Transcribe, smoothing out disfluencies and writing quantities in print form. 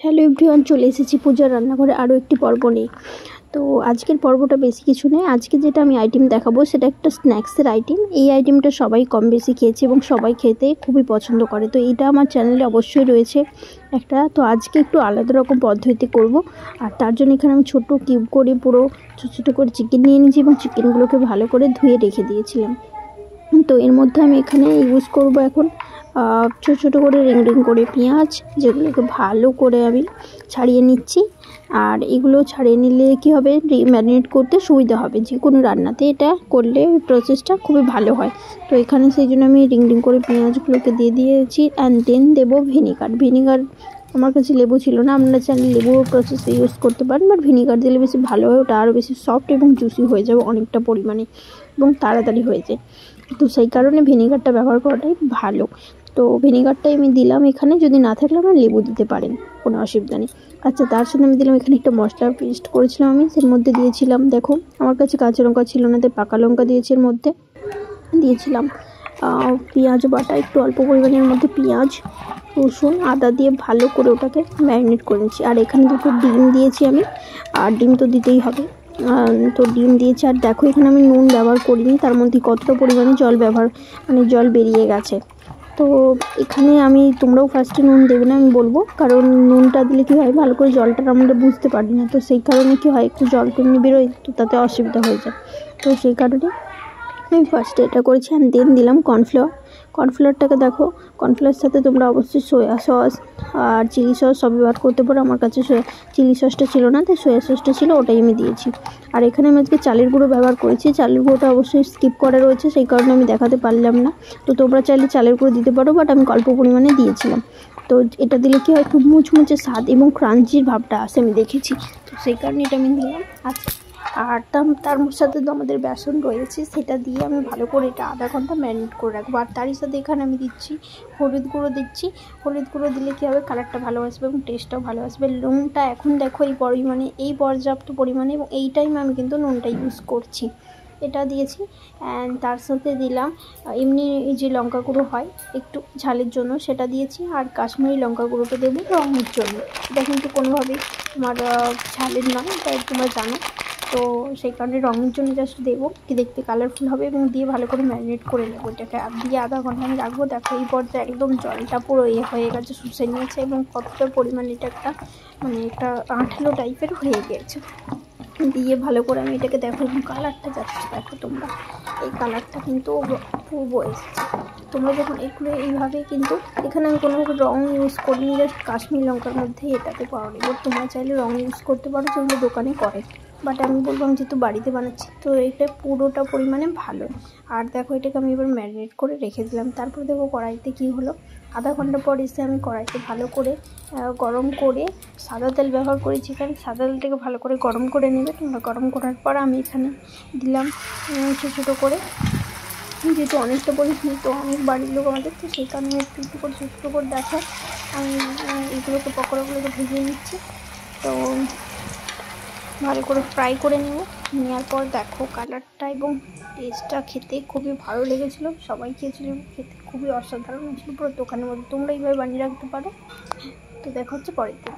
Hello everyone, চলে এসেছি পূজার রান্নাঘরে আরও একটি পর্ব নিয়ে। তো আজকের পর্বটা বেশি কিছু নেই। আজকে যেটা আমি আইটেম দেখাবো সেটা একটা স্ন্যাক্সের আইটেম। এই আইটেমটা সবাই কম বেশি খেয়েছে এবং সবাই খেতে খুবই পছন্দ করে। তো এইটা আমার চ্যানেলে অবশ্যই রয়েছে একটা। তো আজকে একটু আলাদা রকম পদ্ধতিতে করব। আর তার জন্য এখানে আমি ছোটো কিউব করে পুরো ছোটো ছোটো করে চিকেন নিয়ে নিয়েছি এবং চিকেনগুলোকে ভালো করে ধুয়ে রেখে দিয়েছিলাম। তো এর মধ্যে আমি এখানে ইউজ করব এখন ছোটো ছোটো করে রিং রিং করে পেঁয়াজ, যেগুলোকে ভালো করে আমি ছাড়িয়ে নিচ্ছি। আর এগুলো ছাড়িয়ে নিলে কী হবে, ম্যারিনেট করতে সুবিধা হবে। যে কোনো রান্নাতে এটা করলে প্রসেসটা খুবই ভালো হয়। তো এখানে সেই জন্য আমি রিং রিং করে পেঁয়াজগুলোকে দিয়ে দিয়েছি। অ্যান্ড দেন দেবো ভিনিগার। আমার কাছে লেবু ছিল না, আপনারা চাইলে লেবুর প্রসেসে ইউজ করতে পারেন, বাট ভিনিগার দিলে বেশি ভালো হয়। ওটা আরও বেশি সফট এবং জুসি হয়ে যাবে অনেকটা পরিমাণে এবং তাড়াতাড়ি হয়ে যায়। তো সেই কারণে ভিনিগারটা ব্যবহার করাটাই ভালো। তো ভিনিগারটাই আমি দিলাম এখানে। যদি না থাকলে আমরা লেবু দিতে পারেন, কোনো অসুবিধা নেই। আচ্ছা, তার সাথে আমি দিলাম এখানে একটা মশলা পেস্ট করেছিলাম আমি। এর মধ্যে দিয়েছিলাম, দেখো আমার কাছে কাঁচা লঙ্কা ছিল না, তাই পাকা লঙ্কা দিয়েছি। এর মধ্যে দিয়েছিলাম পেঁয়াজ বাটা, একটু অল্প পরিমাণের মধ্যে পেঁয়াজ, রসুন, আদা দিয়ে ভালো করে ওটাকে ম্যারিনেট করে নিচ্ছি। আর এখানে দুটো ডিম দিয়েছি আমি, আর ডিম তো দিতেই হবে। তো ডিম দিয়েছি। আর দেখো এখানে আমি নুন ব্যবহার করিনি, তার মধ্যে কতটা পরিমাণে জল বেরিয়ে গেছে। তো এখানে তোমরাও ফার্স্টে নুন দেবে না, আমি বলবো, কারণ নুনটা দিলে কী হয়, ভালো করে জলটা আমরা বুঝতে পারি না। তো সেই কারণে কী হয়, একটু জল টেনে বেরোয়, তো তাতে অসুবিধা হয়ে যায়। তো সেই কারণে আমি ফার্স্টে এটা করেছি। অ্যান্ড দেন দিলাম কর্নফ্লাওয়ারটাকে দেখো, কর্নফ্লাওয়ারের সাথে তোমরা অবশ্যই সোয়া সস আর চিলি সস সব ব্যবহার করতে পারো। আমার কাছে চিলি সসটা ছিল না, তাই সোয়া সসটা ছিল, ওটাই আমি দিয়েছি। আর এখানে আমি আজকে চালের গুঁড়ো ব্যবহার করেছি। চালের গুঁড়োটা অবশ্যই স্কিপ করা রয়েছে, সেই কারণে আমি দেখাতে পারলাম না। তো তোমরা চাইলে চালের গুঁড়ো দিতে পারো, বাট আমি অল্প পরিমাণে দিয়েছিলাম। তো এটা দিলে কী হয়, খুব মুচমুচে স্বাদ এবং ক্রাঞ্চির ভাবটা আসে, আমি দেখেছি। তো সেই কারণে এটা আমি দিলাম। আচ্ছা, আর তার সাথে তো আমাদের বেসন রয়েছে, সেটা দিয়ে আমি ভালো করে এটা আধা ঘন্টা ম্যারিনেট করে রাখবো। আর তারই সাথে এখানে আমি দিচ্ছি হলুদ গুঁড়ো দিলে কী হবে, কালারটা ভালো আসবে এবং টেস্টটাও ভালো আসবে। নুনটা এখন দেখো এই পর্যাপ্ত পরিমাণে, এবং এই টাইমে আমি কিন্তু নুনটা ইউজ করছি, এটা দিয়েছি। অ্যান্ড তার সাথে দিলাম এমনি যে লঙ্কা গুঁড়ো হয় একটু ঝালের জন্য, সেটা দিয়েছি। আর কাশ্মীরি লঙ্কা গুঁড়োটা দেবো রঙের জন্য। এটা কিন্তু কোনোভাবেই তোমার ঝালের নয়, তাই তোমরা জানো। তো সেই কারণে রঙের জন্য জাস্ট দেবো, কি দেখতে কালারফুল হবে, এবং দিয়ে ভালো করে ম্যারিনেট করে নেবো এটাকে। দিয়ে আধা ঘন্টা আমি রাখবো। দেখো এই পর্যায়ে একদম জলটা পুরো হয়ে গেছে, শুষে নিয়েছে, এবং কতটা পরিমাণে এটা একটা আঠালো টাইপের হয়ে গিয়েছে। দিয়ে ভালো করে আমি এটাকে দেখো, এবং কালারটা যাচ্ছে দেখো তোমরা, এই কালারটা কিন্তু পূর্ব এসেছে। তোমরা যখন এগুলো এইভাবে, কিন্তু এখানে আমি কোনোভাবে রঙ ইউজ করিনি, জাস্ট কাশ্মীর লঙ্কার মধ্যেই এটাতে পাওয়া নেব। তোমরা চাইলে রঙ ইউজ করতে পারো, যেগুলো দোকানে করে, বাট আমি বললাম যেহেতু বাড়িতে বানাচ্ছি, তো এটা পুরোটা পরিমাণে ভালো। আর দেখো এটাকে আমি এবার ম্যারিনেট করে রেখে দিলাম। তারপর দেখো কড়াইতে কী হলো, আধা ঘন্টা পর এসে আমি কড়াইতে ভালো করে গরম করে সাদা তেল ব্যবহার করেছি। এখানে সাদা তেলটাকে ভালো করে গরম করে নেবে তোমরা। গরম করার পর আমি এখানে দিলাম ছোটো করে, যেহেতু অনেকটা পরিমাণে, তো অনেক বাড়ির লোক আমাদের, তো সেই কারণে একটু একটু করে ছোটো করে দেখো আমি এগুলোকে পকোড়াগুলোকে ভেজে নিচ্ছি। তো ভালো করে ফ্রাই করে নেওয়ার পর দেখো কালারটা এবং টেস্টটা খেতে খুবই ভালো লেগেছিলো। সবাই খেয়েছিল, খেতে খুবই অসাধারণ হয়েছিল, পুরো দোকানের মধ্যে। তোমরা এইভাবে বানিয়ে রাখতে পারো। তো দেখা হচ্ছে পরের দিন।